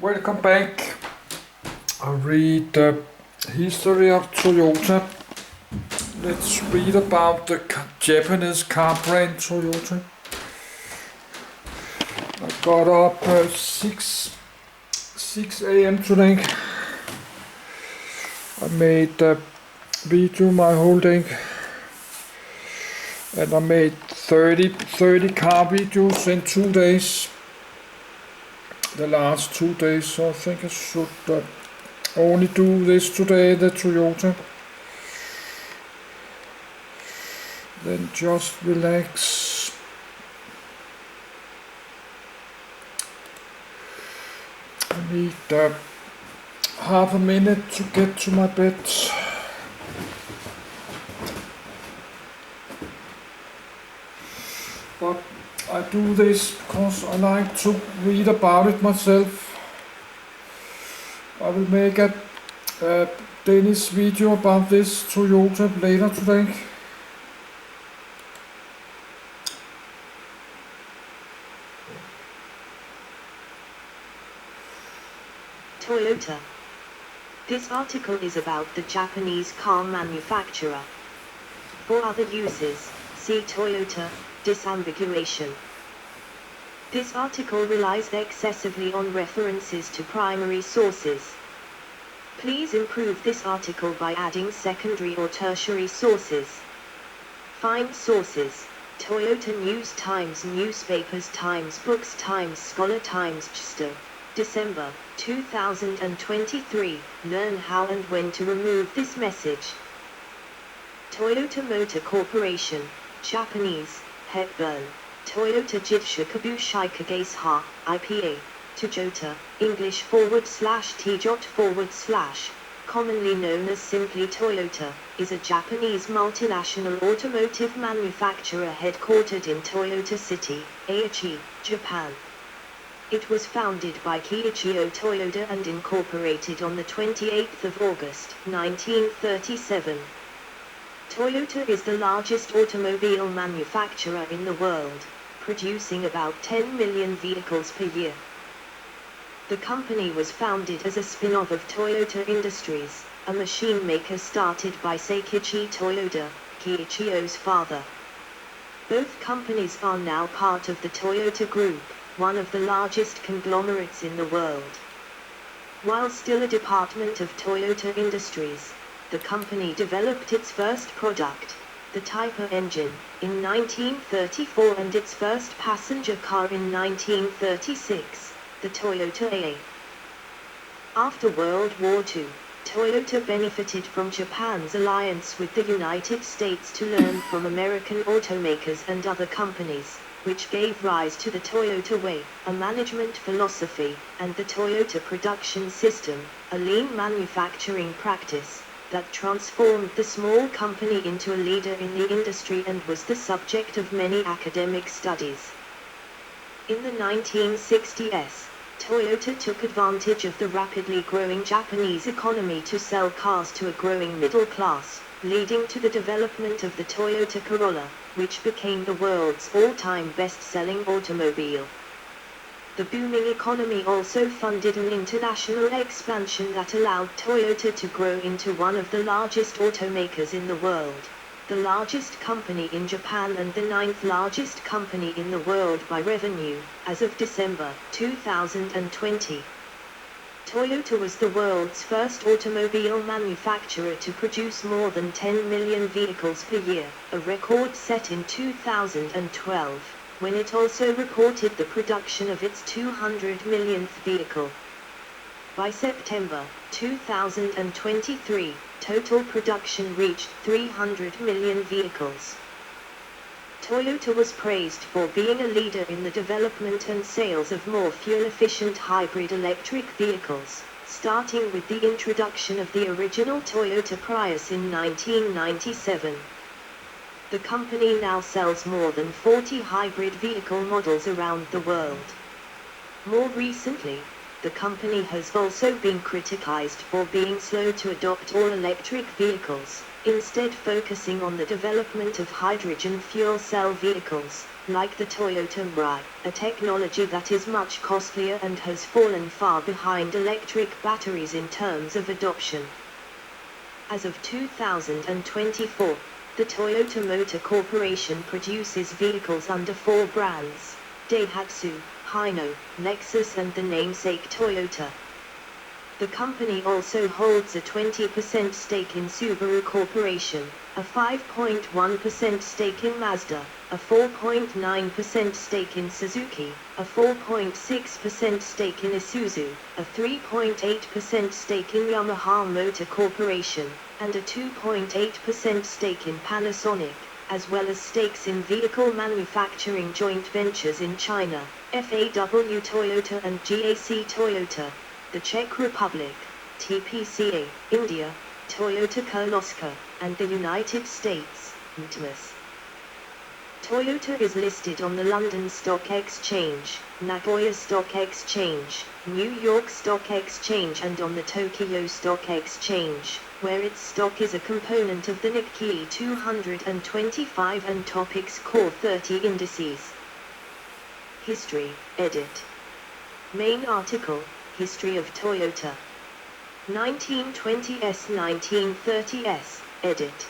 Welcome back. I read the history of Toyota. Let's read about the Japanese car brand Toyota. I got up 6 a.m. today. I made a video my whole day. And I made 30 car videos in 2 days. The last 2 days, so I think I should only do this today, the Toyota. Then just relax. I need half a minute to get to my bed. But I do this because I like to read about it myself. I will make a Danish video about this Toyota later today. Toyota. This article is about the Japanese car manufacturer. For other uses, see Toyota, disambiguation. This article relies excessively on references to primary sources. Please improve this article by adding secondary or tertiary sources. Find sources: Toyota News Times, Newspapers Times, Books Times, Scholar Times, Chester, December 2023. Learn how and when to remove this message. Toyota Motor Corporation, Japanese, Hepburn, Toyota Jitsha Kabushai Kagase IPA, Toyota, English /T/, commonly known as simply Toyota, is a Japanese multinational automotive manufacturer headquartered in Toyota City, Aichi, Japan. It was founded by Kiichiro Toyoda and incorporated on the 28th of August, 1937. Toyota is the largest automobile manufacturer in the world, producing about 10 million vehicles per year. The company was founded as a spin-off of Toyota Industries, a machine maker started by Seikichi Toyoda, Kiichiro's father. Both companies are now part of the Toyota Group, one of the largest conglomerates in the world. While still a department of Toyota Industries, the company developed its first product, the Type engine, in 1934 and its first passenger car in 1936, the Toyota AA. After World War II, Toyota benefited from Japan's alliance with the United States to learn from American automakers and other companies, which gave rise to the Toyota Way, a management philosophy, and the Toyota Production System, a lean manufacturing practice that transformed the small company into a leader in the industry and was the subject of many academic studies. In the 1960s, Toyota took advantage of the rapidly growing Japanese economy to sell cars to a growing middle class, leading to the development of the Toyota Corolla, which became the world's all-time best-selling automobile. The booming economy also funded an international expansion that allowed Toyota to grow into one of the largest automakers in the world, the largest company in Japan and the 9th largest company in the world by revenue, as of December 2020. Toyota was the world's first automobile manufacturer to produce more than 10 million vehicles per year, a record set in 2012. When it also reported the production of its 200 millionth vehicle. By September 2023, total production reached 300 million vehicles. Toyota was praised for being a leader in the development and sales of more fuel-efficient hybrid electric vehicles, starting with the introduction of the original Toyota Prius in 1997. The company now sells more than 40 hybrid vehicle models around the world. More recently, The company has also been criticized for being slow to adopt all-electric vehicles, instead focusing on the development of hydrogen fuel cell vehicles, like the Toyota Mirai, a technology that is much costlier and has fallen far behind electric batteries in terms of adoption. As of 2024, the Toyota Motor Corporation produces vehicles under 4 brands: Daihatsu, Hino, Lexus and the namesake Toyota. The company also holds a 20% stake in Subaru Corporation, a 5.1% stake in Mazda, a 4.9% stake in Suzuki, a 4.6% stake in Isuzu, a 3.8% stake in Yamaha Motor Corporation, and a 2.8% stake in Panasonic, as well as stakes in vehicle manufacturing joint ventures in China, FAW Toyota and GAC Toyota, the Czech Republic, TPCA, India, Toyota Kirloskar, and the United States, Mtmas. Toyota is listed on the London Stock Exchange, Nagoya Stock Exchange, New York Stock Exchange and on the Tokyo Stock Exchange, where its stock is a component of the Nikkei 225 and Topix Core 30 indices. History, edit. Main article, History of Toyota. 1920s 1930s, edit.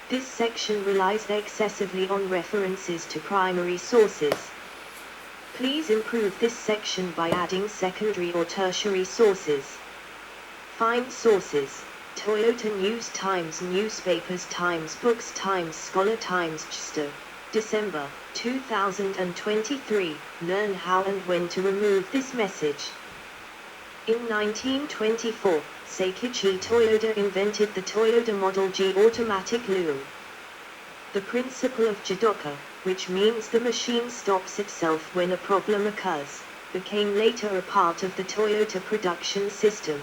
This section relies excessively on references to primary sources. Please improve this section by adding secondary or tertiary sources. Find sources: Toyota News, Times Newspapers, Times Books, Times Scholar, Times Chsto. December 2023. Learn how and when to remove this message. In 1924, Seikichi Toyoda invented the Toyota Model G automatic loom. The principle of jidoka, which means the machine stops itself when a problem occurs, became later a part of the Toyota production system.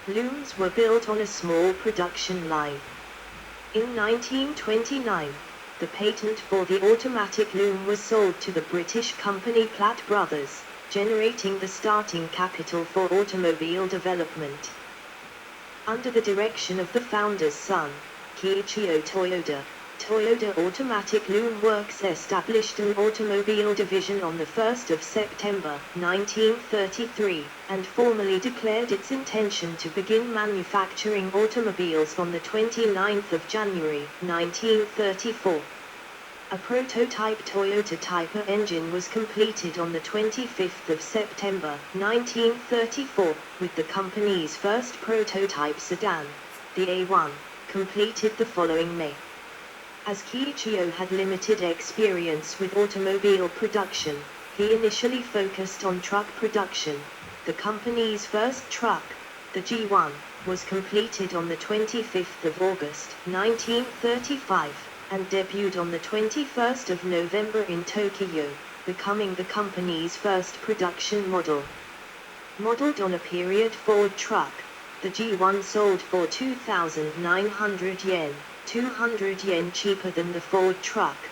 Looms were built on a small production line. In 1929, the patent for the automatic loom was sold to the British company Platt Brothers, generating the starting capital for automobile development. Under the direction of the founder's son, Kiichiro Toyoda, Toyota Automatic Loom Works established an automobile division on the 1st of September 1933, and formally declared its intention to begin manufacturing automobiles on the 29th of January 1934. A prototype Toyota Type A engine was completed on the 25th of September 1934, with the company's first prototype sedan, the A1, completed the following May. As Kiichiro had limited experience with automobile production, he initially focused on truck production. The company's first truck, the G1, was completed on the 25th of August 1935. And debuted on the 21st of November in Tokyo, becoming the company's first production model. Modeled on a period Ford truck, the G1 sold for 2,900 yen, 200 yen cheaper than the Ford truck.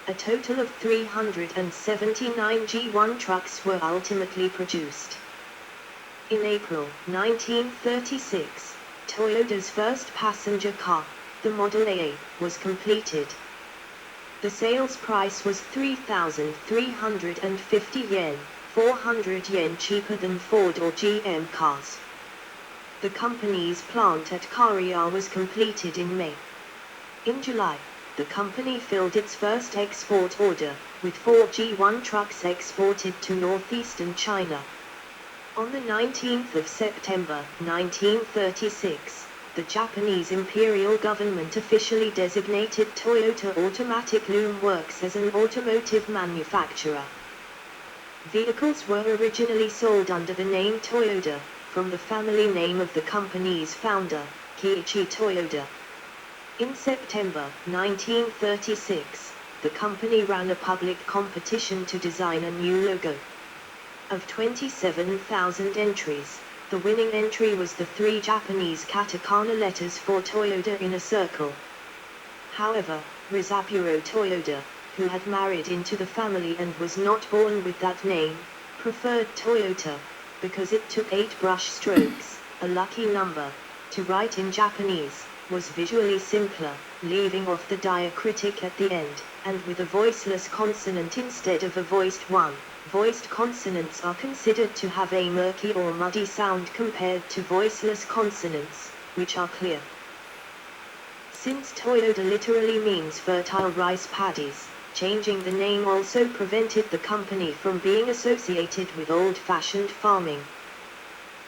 A total of 379 G1 trucks were ultimately produced. In April 1936, Toyota's first passenger car, the Model A, was completed. The sales price was 3,350 yen, 400 yen cheaper than Ford or GM cars. The company's plant at Kariya was completed in May. In July, the company filled its first export order, with 4 G1 trucks exported to northeastern China. On the 19th of September 1936, the Japanese imperial government officially designated Toyota Automatic Loom Works as an automotive manufacturer. Vehicles were originally sold under the name Toyota, from the family name of the company's founder, Kiichi Toyoda. In September 1936, the company ran a public competition to design a new logo. Of 27,000 entries, the winning entry was the 3 Japanese katakana letters for Toyota in a circle. However, Rizaburo Toyoda, who had married into the family and was not born with that name, preferred Toyota, because it took 8 brush strokes, a lucky number, to write in Japanese, was visually simpler, leaving off the diacritic at the end, and with a voiceless consonant instead of a voiced one. Voiced consonants are considered to have a murky or muddy sound compared to voiceless consonants, which are clear. Since Toyota literally means fertile rice paddies, changing the name also prevented the company from being associated with old-fashioned farming.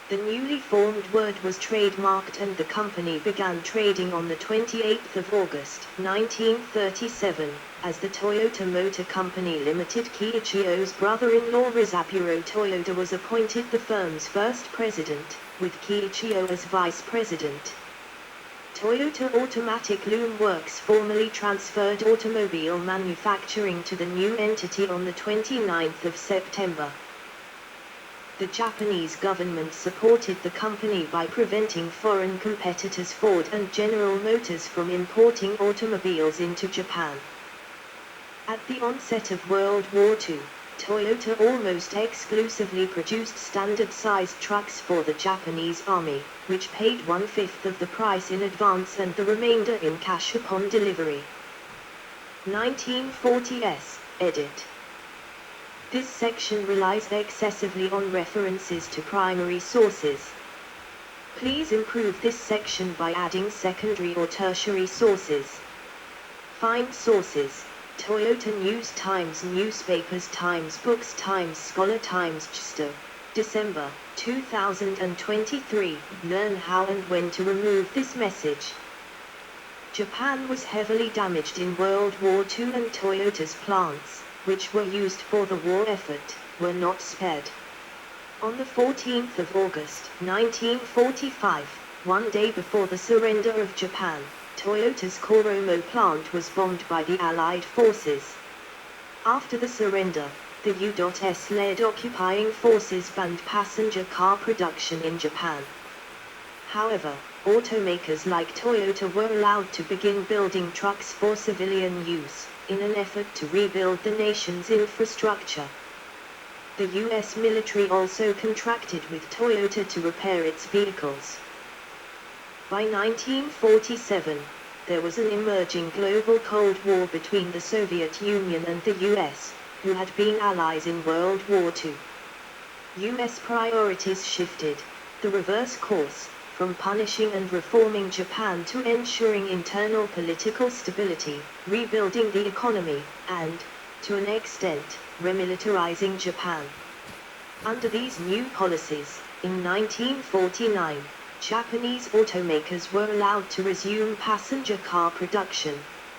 The newly formed word was trademarked and the company began trading on the 28th of August, 1937, as the Toyota Motor Company Limited. Kiichio's brother-in-law Rizaburo Toyota was appointed the firm's first president, with Kiichio as vice president. Toyota Automatic Loom Works formally transferred automobile manufacturing to the new entity on the 29th of September. The Japanese government supported the company by preventing foreign competitors Ford and General Motors from importing automobiles into Japan. At the onset of World War II, Toyota almost exclusively produced standard-sized trucks for the Japanese Army, which paid 1/5 of the price in advance and the remainder in cash upon delivery. 1940s, edit. This section relies excessively on references to primary sources. Please improve this section by adding secondary or tertiary sources. Find sources: Toyota News Times, Newspapers Times, Books Times, Scholar Times, GeForce. December 2023. Learn how and when to remove this message. Japan was heavily damaged in World War II and Toyota's plants, which were used for the war effort, were not spared. On the 14th of August, 1945, one day before the surrender of Japan, Toyota's Koromo plant was bombed by the Allied forces. After the surrender, the U.S.-led occupying forces banned passenger car production in Japan. However, automakers like Toyota were allowed to begin building trucks for civilian use, in an effort to rebuild the nation's infrastructure. The U.S. military also contracted with Toyota to repair its vehicles. By 1947, there was an emerging global Cold War between the Soviet Union and the U.S., who had been allies in World War II. U.S. priorities shifted, the reverse course, from punishing and reforming Japan to ensuring internal political stability, rebuilding the economy, and, to an extent, remilitarizing Japan. Under these new policies, in 1949, Japanese automakers were allowed to resume passenger car production,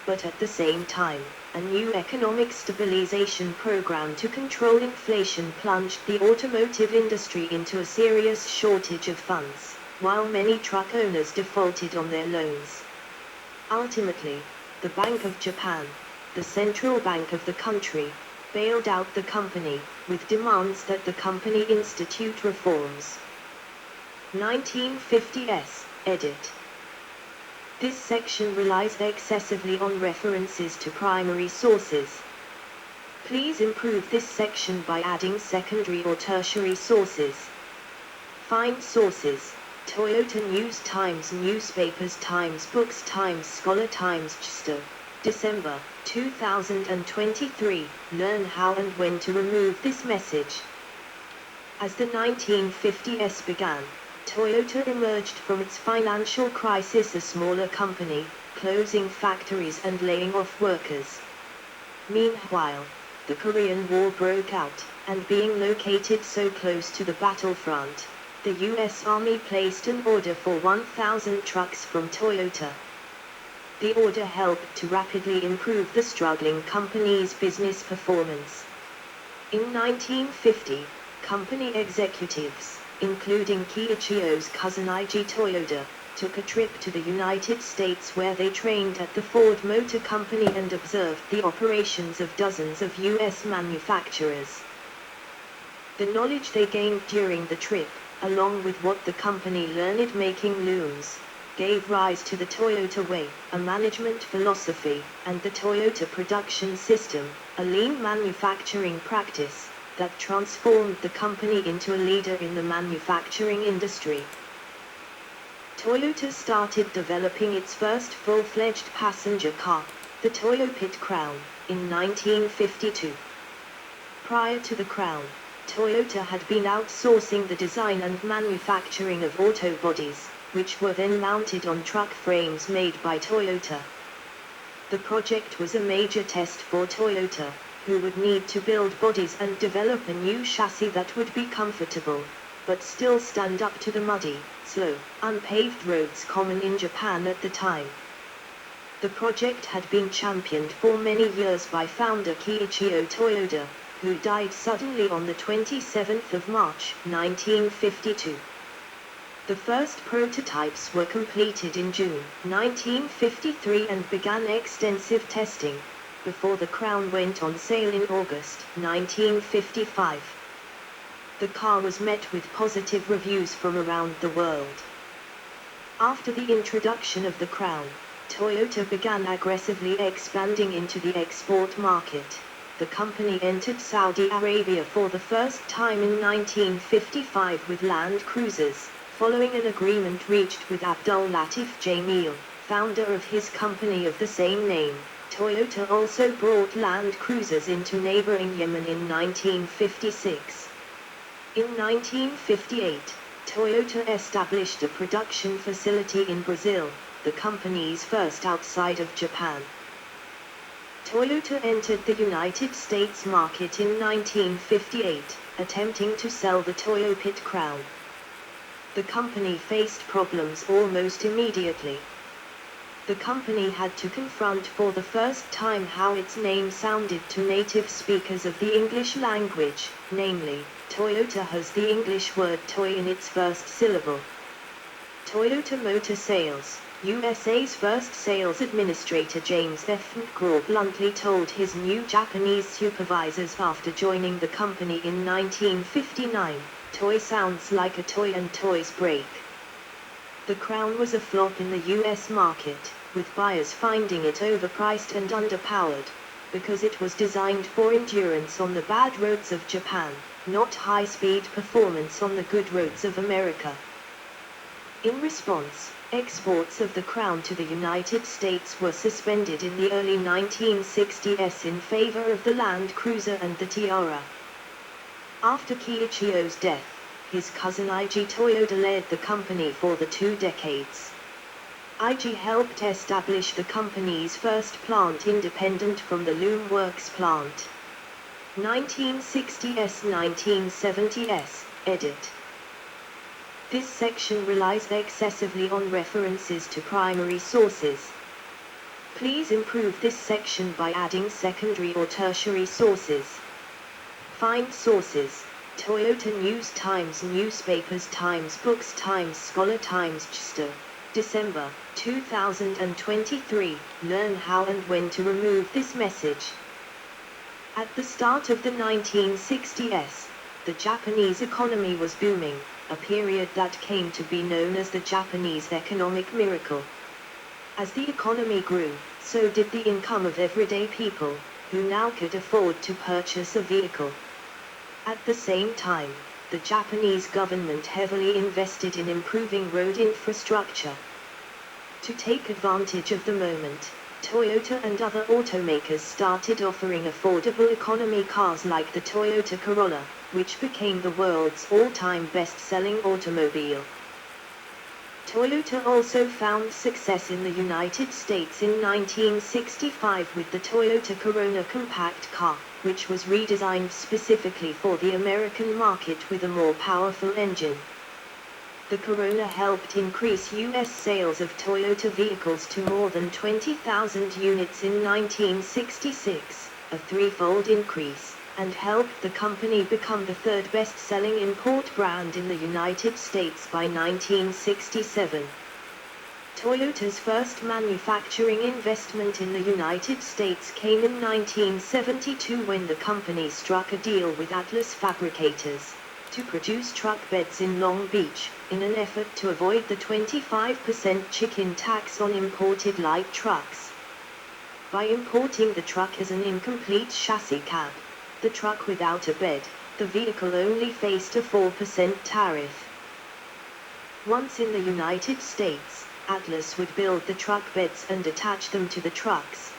but at the same time, a new economic stabilization program to control inflation plunged the automotive industry into a serious shortage of funds, while many truck owners defaulted on their loans. Ultimately, the Bank of Japan, the central bank of the country, bailed out the company, with demands that the company institute reforms. 1950s, edit. This section relies excessively on references to primary sources. Please improve this section by adding secondary or tertiary sources. Find sources: Toyota News Times, Newspapers Times, Books Times, Scholar Times, GeForce. December 2023. Learn how and when to remove this message. As the 1950s began, Toyota emerged from its financial crisis a smaller company, closing factories and laying off workers. Meanwhile, the Korean War broke out, and being located so close to the battlefront, the U.S. Army placed an order for 1,000 trucks from Toyota. The order helped to rapidly improve the struggling company's business performance. In 1950, company executives, including Kiichio's cousin Ig Toyoda, took a trip to the United States where they trained at the Ford Motor Company and observed the operations of dozens of U.S. manufacturers. The knowledge they gained during the trip, along with what the company learned making looms, gave rise to the Toyota Way, a management philosophy, and the Toyota Production System, a lean manufacturing practice. that transformed the company into a leader in the manufacturing industry. Toyota started developing its first full-fledged passenger car, the Toyota Crown, in 1952. Prior to the Crown, Toyota had been outsourcing the design and manufacturing of auto bodies, which were then mounted on truck frames made by Toyota. The project was a major test for Toyota, who would need to build bodies and develop a new chassis that would be comfortable, but still stand up to the muddy, slow, unpaved roads common in Japan at the time. The project had been championed for many years by founder Kiichiro Toyoda, who died suddenly on the 27th of March, 1952. The first prototypes were completed in June 1953 and began extensive testing, before the Crown went on sale in August 1955. The car was met with positive reviews from around the world. After the introduction of the Crown, Toyota began aggressively expanding into the export market. The company entered Saudi Arabia for the first time in 1955 with Land Cruisers, following an agreement reached with Abdul Latif Jamil, founder of his company of the same name. Toyota also brought Land Cruisers into neighboring Yemen in 1956. In 1958, Toyota established a production facility in Brazil, the company's first outside of Japan. Toyota entered the United States market in 1958, attempting to sell the Toyota Crown. The company faced problems almost immediately. The company had to confront for the first time how its name sounded to native speakers of the English language, namely, Toyota has the English word toy in its first syllable. Toyota Motor Sales, USA's first sales administrator James F. McGraw bluntly told his new Japanese supervisors after joining the company in 1959, "Toy sounds like a toy and toys break." The Crown was a flop in the US market, with buyers finding it overpriced and underpowered, because it was designed for endurance on the bad roads of Japan, not high-speed performance on the good roads of America. In response, exports of the Crown to the United States were suspended in the early 1960s in favor of the Land Cruiser and the Tiara. After Kiichiro's death, his cousin Ig Toyoda led the company for the 2 decades. Ig helped establish the company's first plant independent from the Loom Works plant. 1960s-1970s, edit. This section relies excessively on references to primary sources. Please improve this section by adding secondary or tertiary sources. Find sources: Toyota News Times, Newspapers Times, Books Times, Scholar Times, Chester, December 2023. Learn how and when to remove this message. At the start of the 1960s, the Japanese economy was booming, a period that came to be known as the Japanese economic miracle. As the economy grew, so did the income of everyday people, who now could afford to purchase a vehicle. At the same time, the Japanese government heavily invested in improving road infrastructure. To take advantage of the moment, Toyota and other automakers started offering affordable economy cars like the Toyota Corolla, which became the world's all-time best-selling automobile. Toyota also found success in the United States in 1965 with the Toyota Corona compact car, which was redesigned specifically for the American market with a more powerful engine. The Corona helped increase U.S. sales of Toyota vehicles to more than 20,000 units in 1966, a threefold increase, and helped the company become the third best-selling import brand in the United States by 1967. Toyota's first manufacturing investment in the United States came in 1972 when the company struck a deal with Atlas Fabricators to produce truck beds in Long Beach, in an effort to avoid the 25% chicken tax on imported light trucks. By importing the truck as an incomplete chassis cab, the truck without a bed, the vehicle only faced a 4% tariff. Once in the United States, Atlas would build the truck beds and attach them to the trucks.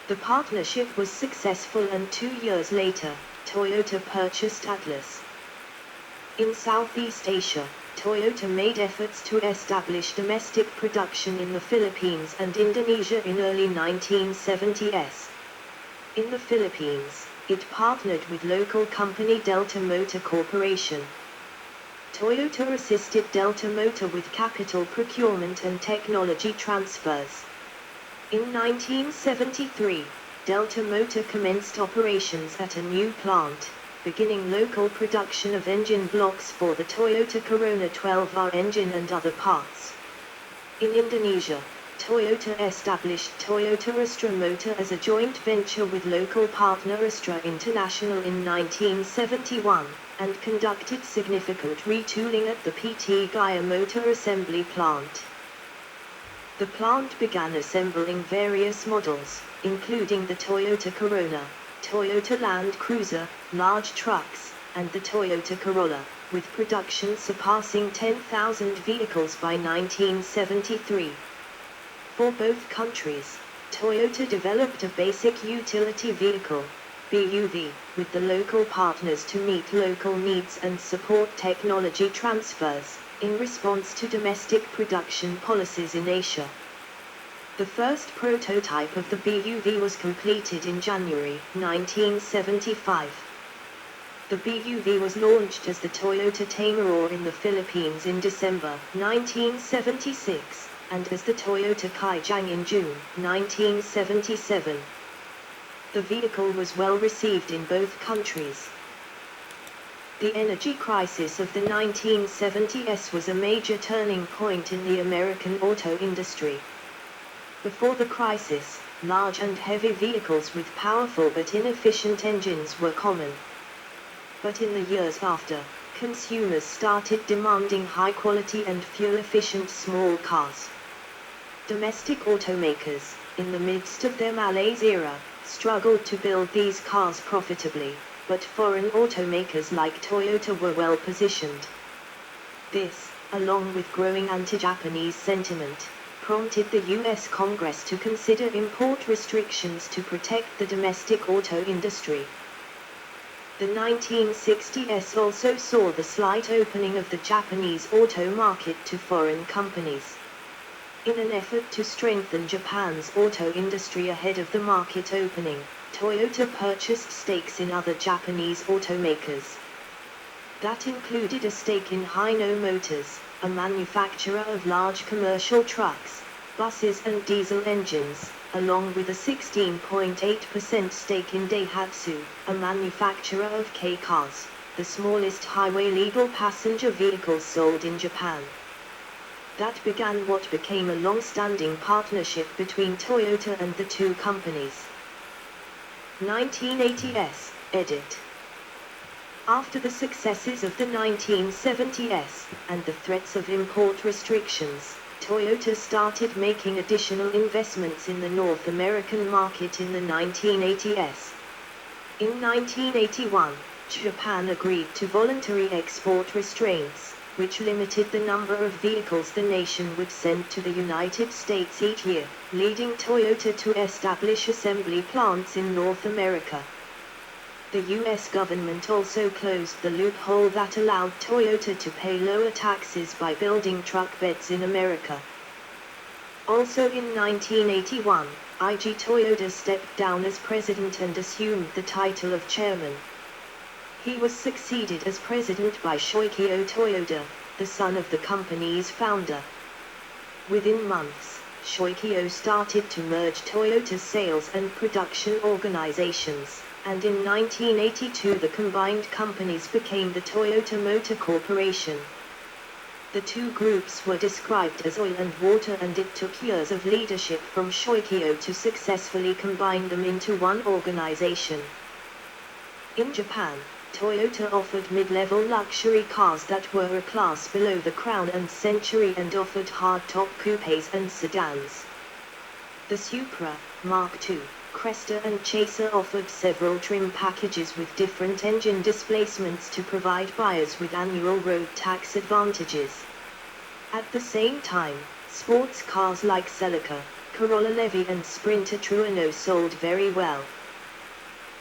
The partnership was successful, and 2 years later, Toyota purchased Atlas. In Southeast Asia, Toyota made efforts to establish domestic production in the Philippines and Indonesia in early 1970s. In the Philippines, it partnered with local company Delta Motor Corporation. Toyota assisted Delta Motor with capital procurement and technology transfers. In 1973, Delta Motor commenced operations at a new plant, beginning local production of engine blocks for the Toyota Corona 12R engine and other parts. In Indonesia, Toyota established Toyota Astra Motor as a joint venture with local partner Astra International in 1971, and conducted significant retooling at the PT Gaya Motor Assembly plant. The plant began assembling various models, including the Toyota Corona, Toyota Land Cruiser, large trucks, and the Toyota Corolla, with production surpassing 10,000 vehicles by 1973. For both countries, Toyota developed a basic utility vehicle, BUV, with the local partners to meet local needs and support technology transfers, in response to domestic production policies in Asia. The first prototype of the BUV was completed in January 1975. The BUV was launched as the Toyota Tamaroa in the Philippines in December 1976, and as the Toyota Kijang in June 1977. The vehicle was well received in both countries. The energy crisis of the 1970s was a major turning point in the American auto industry. Before the crisis, large and heavy vehicles with powerful but inefficient engines were common. But in the years after, consumers started demanding high-quality and fuel-efficient small cars. Domestic automakers, in the midst of their malaise era, struggled to build these cars profitably, but foreign automakers like Toyota were well positioned. This, along with growing anti-Japanese sentiment, prompted the US Congress to consider import restrictions to protect the domestic auto industry. The 1960s also saw the slight opening of the Japanese auto market to foreign companies. In an effort to strengthen Japan's auto industry ahead of the market opening, Toyota purchased stakes in other Japanese automakers. That included a stake in Hino Motors, a manufacturer of large commercial trucks, buses and diesel engines, along with a 16.8% stake in Daihatsu, a manufacturer of K-cars, the smallest highway-legal passenger vehicles sold in Japan. That began what became a long-standing partnership between Toyota and the two companies. 1980s, edit. After the successes of the 1970s, and the threats of import restrictions, Toyota started making additional investments in the North American market in the 1980s. In 1981, Japan agreed to voluntary export restraints, which limited the number of vehicles the nation would send to the United States each year, leading Toyota to establish assembly plants in North America. The US government also closed the loophole that allowed Toyota to pay lower taxes by building truck beds in America. Also in 1981, IG Toyoda stepped down as president and assumed the title of chairman. He was succeeded as president by Shoichiro Toyoda, the son of the company's founder. Within months, Shoichiro started to merge Toyota's sales and production organizations, and in 1982 the combined companies became the Toyota Motor Corporation. The two groups were described as oil and water, and it took years of leadership from Shoichiro to successfully combine them into one organization. In Japan, Toyota offered mid-level luxury cars that were a class below the Crown and Century, and offered hardtop coupes and sedans. The Supra, Mark II, Cresta and Chaser offered several trim packages with different engine displacements to provide buyers with annual road tax advantages. At the same time, sports cars like Celica, Corolla Levy and Sprinter Trueno sold very well.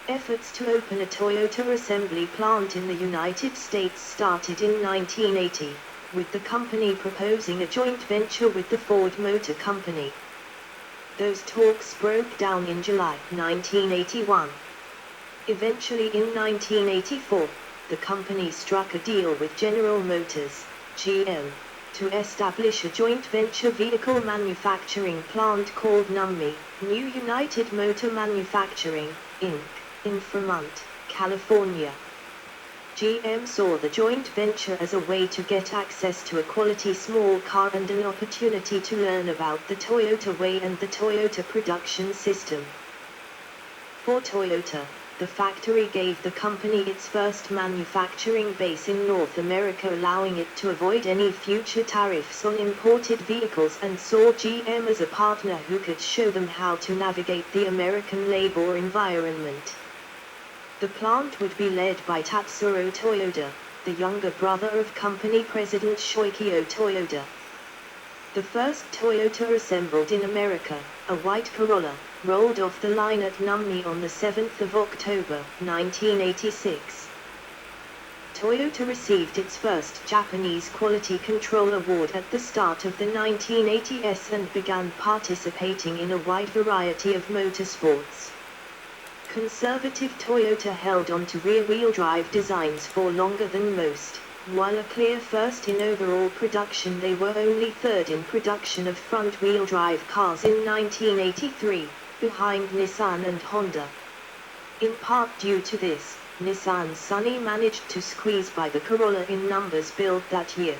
Efforts to open a Toyota assembly plant in the United States started in 1980, with the company proposing a joint venture with the Ford Motor Company. Those talks broke down in July 1981. Eventually in 1984, the company struck a deal with General Motors, GM, to establish a joint venture vehicle manufacturing plant called NUMMI, New United Motor Manufacturing, Inc., in Fremont, California. GM saw the joint venture as a way to get access to a quality small car and an opportunity to learn about the Toyota way and the Toyota production system. For Toyota, the factory gave the company its first manufacturing base in North America, allowing it to avoid any future tariffs on imported vehicles, and saw GM as a partner who could show them how to navigate the American labor environment. The plant would be led by Tatsuro Toyoda, the younger brother of company president Shoichiro Toyoda. The first Toyota assembled in America, a white Corolla, rolled off the line at NUMMI on the 7th of October, 1986. Toyota received its first Japanese Quality Control Award at the start of the 1980s and began participating in a wide variety of motorsports. Conservative Toyota held on to rear-wheel drive designs for longer than most. While a clear first in overall production, they were only third in production of front-wheel drive cars in 1983, behind Nissan and Honda. In part due to this, Nissan Sunny managed to squeeze by the Corolla in numbers built that year.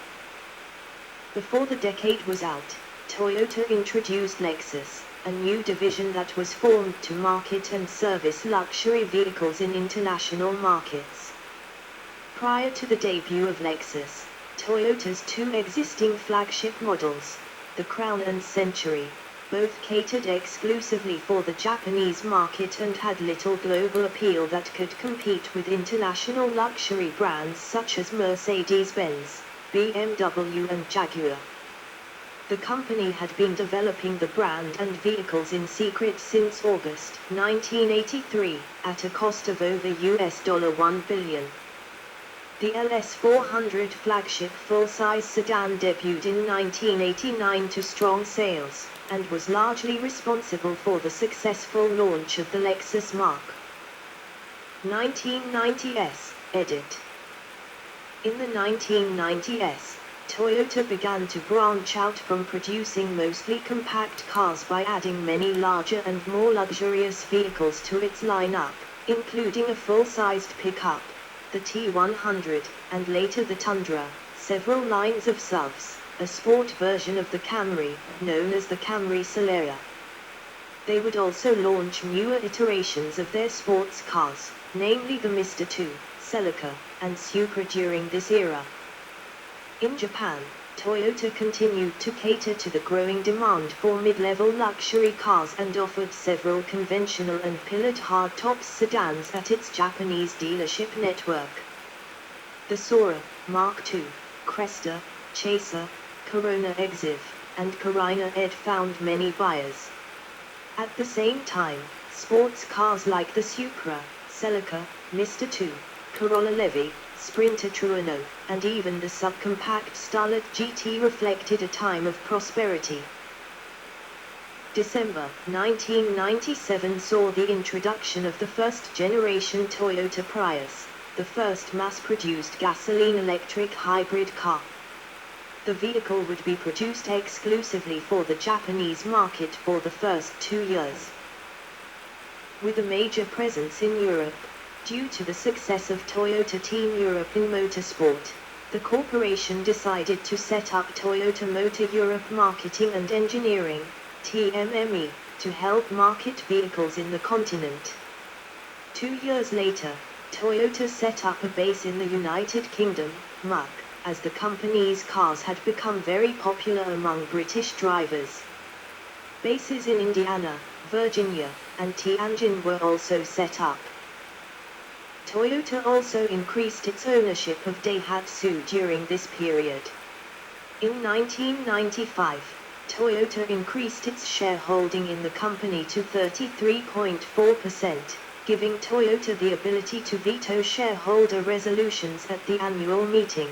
Before the decade was out, Toyota introduced Lexus, a new division that was formed to market and service luxury vehicles in international markets. Prior to the debut of Lexus, Toyota's two existing flagship models, the Crown and Century, both catered exclusively for the Japanese market and had little global appeal that could compete with international luxury brands such as Mercedes-Benz, BMW and Jaguar. The company had been developing the brand and vehicles in secret since August 1983, at a cost of over $1 billion. The LS400 flagship full-size sedan debuted in 1989 to strong sales, and was largely responsible for the successful launch of the Lexus Mark 1990s, edit. In the 1990s, Toyota began to branch out from producing mostly compact cars by adding many larger and more luxurious vehicles to its lineup, including a full-sized pickup, the T100, and later the Tundra, several lines of SUVs, a sport version of the Camry, known as the Camry Solera. They would also launch newer iterations of their sports cars, namely the Mr. 2, Celica, and Supra during this era. In Japan, Toyota continued to cater to the growing demand for mid-level luxury cars and offered several conventional and pillared hardtop sedans at its Japanese dealership network. The Sora, Mark II, Cresta, Chaser, Corona Exif, and Carina Ed found many buyers. At the same time, sports cars like the Supra, Celica, Mr. 2, Corolla Levy, Sprinter Trueno, and even the subcompact Starlet GT reflected a time of prosperity. December 1997 saw the introduction of the first-generation Toyota Prius, the first mass-produced gasoline-electric hybrid car. The vehicle would be produced exclusively for the Japanese market for the first 2 years. With a major presence in Europe, due to the success of Toyota Team Europe in motorsport, the corporation decided to set up Toyota Motor Europe Marketing and Engineering, TMME, to help market vehicles in the continent. 2 years later, Toyota set up a base in the United Kingdom, MUK, as the company's cars had become very popular among British drivers. Bases in Indiana, Virginia, and Tianjin were also set up. Toyota also increased its ownership of Daihatsu during this period. In 1995, Toyota increased its shareholding in the company to 33.4%, giving Toyota the ability to veto shareholder resolutions at the annual meeting.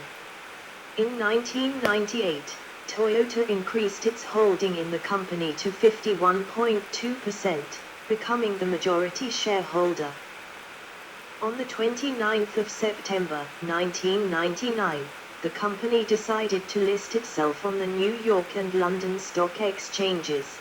In 1998, Toyota increased its holding in the company to 51.2%, becoming the majority shareholder. On the 29th of September 1999, the company decided to list itself on the New York and London stock exchanges.